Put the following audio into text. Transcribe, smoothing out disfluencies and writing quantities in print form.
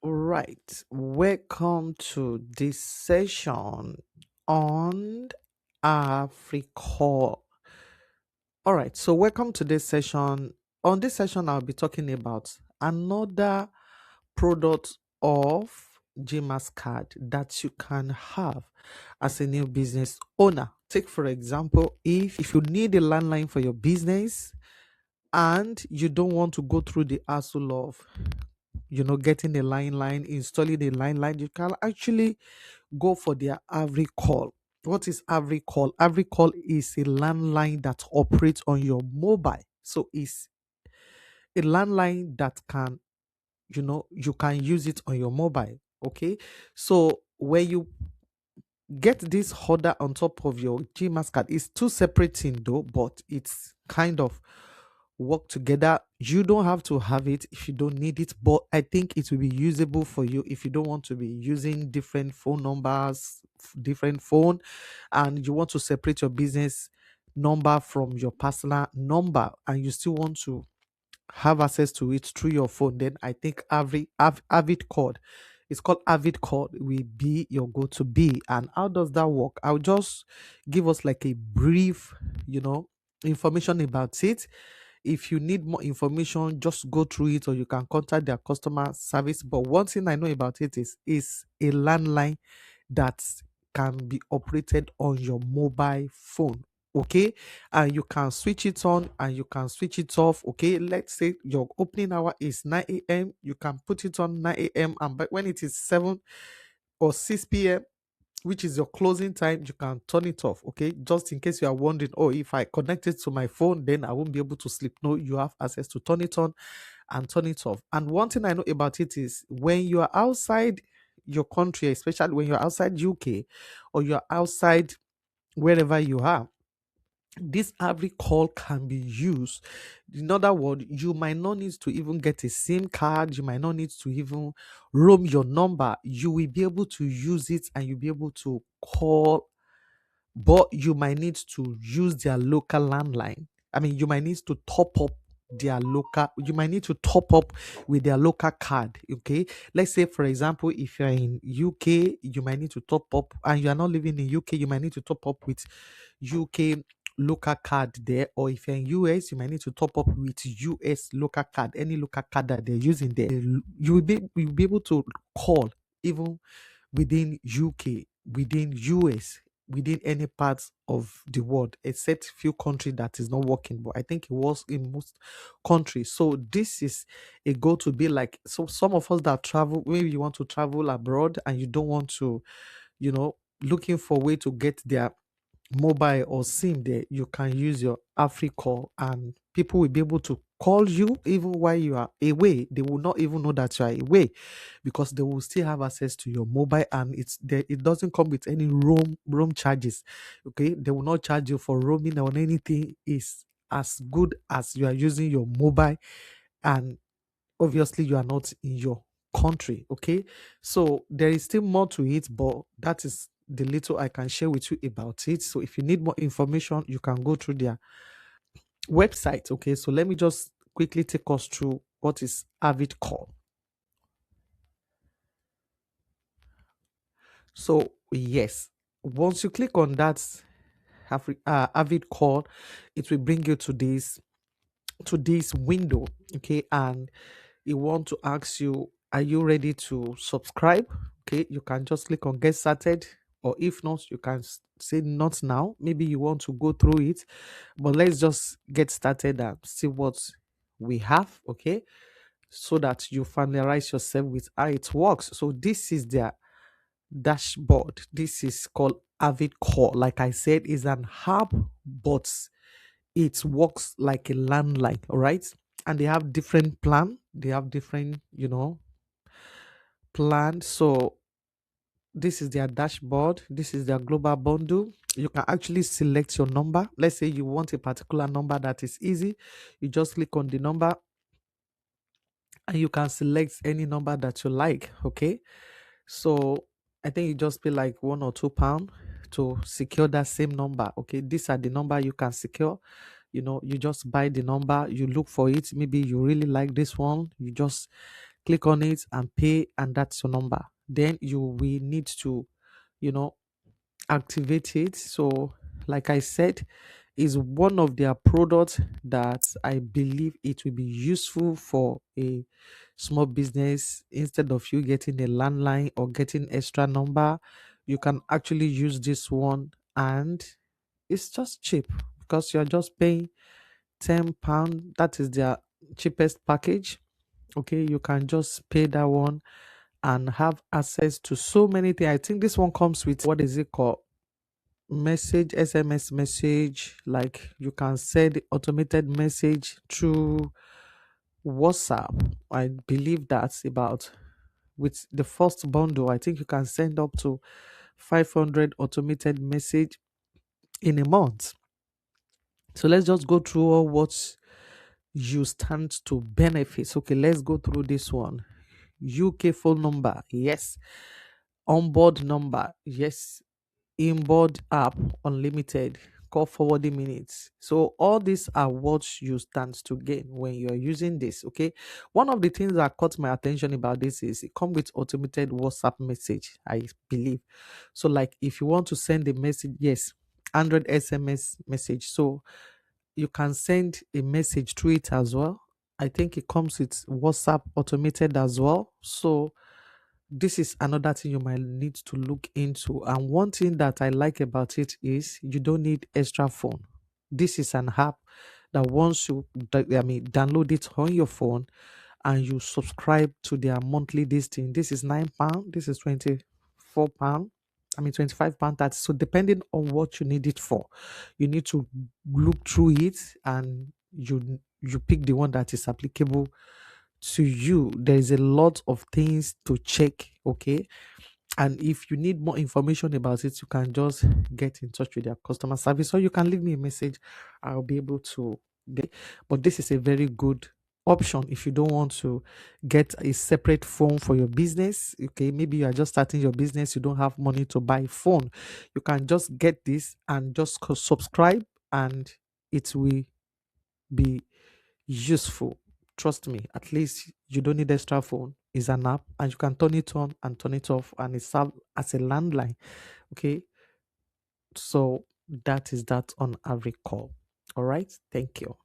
All right, welcome to this session on AvidCall. All right, so welcome to this session. On this session, I'll be talking about another product of Gmaxcard that you can have as a new business owner. Take for example, if you need a landline for your business and you don't want to go through the hassle of getting a line, installing a line, you can actually go for their AvidCall. What is AvidCall? AvidCall is a landline that operates on your mobile. So it's a landline that can, you can use it on your mobile. Okay. So when you get this holder on top of your Gmax card, it's two separate things though, but it's kind of work together. You don't have to have it if you don't need it, but I think it will be usable for you if you don't want to be using different phone numbers, different phone, and you want to separate your business number from your personal number, and you still want to have access to it through your phone. Then I think Avid Card, it's called Avid Card, will be your go-to be. And how does that work? I'll just give us like a brief, information about it. If you need more information, just go through it, or you can contact their customer service. But one thing I know about it is a landline that can be operated on your mobile phone. Okay, and you can switch it on and you can switch it off. Okay, let's say your opening hour is 9 a.m. You can put it on 9 a.m. and but when it is 7 or 6 p.m., which is your closing time, you can turn it off. Okay, just in case you are wondering, oh, if I connect it to my phone, then I won't be able to sleep. No, you have access to turn it on and turn it off. And one thing I know about it is when you are outside your country, especially when you're outside UK or you're outside wherever you are, this every call can be used. In other words, you might not need to even get a SIM card, you might not need to even roam your number. You will be able to use it and you'll be able to call, but you might need to use their local landline. I mean, you might need to top up you might need to top up with their local card. Okay, let's say for example, if you're in UK, you might need to top up, and you are not living in UK, you might need to top up with UK local card there. Or if you're in US, you might need to top up with US local card, any local card that they're using there. You'll be able to call even within UK, within US, within any parts of the world, except few countries that is not working. But I think it was in most countries. So this is a go to be like, so some of us that travel, maybe you want to travel abroad and you don't want to, looking for way to get their mobile or SIM there, you can use your AfriCall and people will be able to call you even while you are away. They will not even know that you are away because they will still have access to your mobile, and it doesn't come with any roam charges. Okay, they will not charge you for roaming or anything. Is as good as you are using your mobile, and obviously you are not in your country. Okay, so there is still more to it, but that is the little I can share with you about it. So if you need more information, you can go through their website. Okay, so let me just quickly take us through what is AvidCall. So yes, once you click on that AvidCall, it will bring you to this window. Okay, and it want to ask you, are you ready to subscribe? Okay, you can just click on get started, or if not, you can say not now. Maybe you want to go through it, but let's just get started and see what we have. Okay, so that you familiarize yourself with how it works. So this is their dashboard. This is called AvidCall. Like I said, is an app, but it works like a landline. All right, and they have different plan. They have different, plan. So this is their dashboard. This is their global bundle. You can actually select your number. Let's say you want a particular number that is easy. You just click on the number and you can select any number that you like. Okay, so I think you just pay like £1 or £2 to secure that same number. Okay, these are the number you can secure. You just buy the number, you look for it. Maybe you really like this one, you just Click on it and pay, and that's your number. Then you will need to, you know, activate it. So, like I said, is one of their products that I believe it will be useful for a small business. Instead of you getting a landline or getting extra number, you can actually use this one, and it's just cheap because you're just paying £10. That is their cheapest package. Okay, you can just pay that one and have access to so many things. I think this one comes with, what is it called? Message, SMS message. Like you can send automated message through WhatsApp. I believe that's about, with the first bundle, I think you can send up to 500 automated message in a month. So let's just go through all what you stand to benefit. Okay, let's go through this one. UK phone number, yes. Onboard number, yes. Inboard app, unlimited. Call forwarding minutes. So all these are what you stand to gain when you're using this. Okay. One of the things that caught my attention about this is it comes with automated WhatsApp message, I believe. So like if you want to send a message, yes, 100 SMS message. So you can send a message through it as well. I think it comes with WhatsApp automated as well. So this is another thing you might need to look into. And one thing that I like about it is you don't need extra phone. This is an app that once you download it on your phone and you subscribe to their monthly listing, this is £9, this is £24, £25. That's so depending on what you need it for. You need to look through it, and you pick the one that is applicable to you. There is a lot of things to check. Okay, and if you need more information about it, you can just get in touch with their customer service, or you can leave me a message. I'll be able to get. But this is a very good option if you don't want to get a separate phone for your business. Okay, maybe you are just starting your business, you don't have money to buy a phone. You can just get this and just subscribe, and it will be useful. Trust me, at least you don't need extra phone. It's an app and you can turn it on and turn it off, and it serves as a landline. Okay. So that is that on AvidCall. All right. Thank you.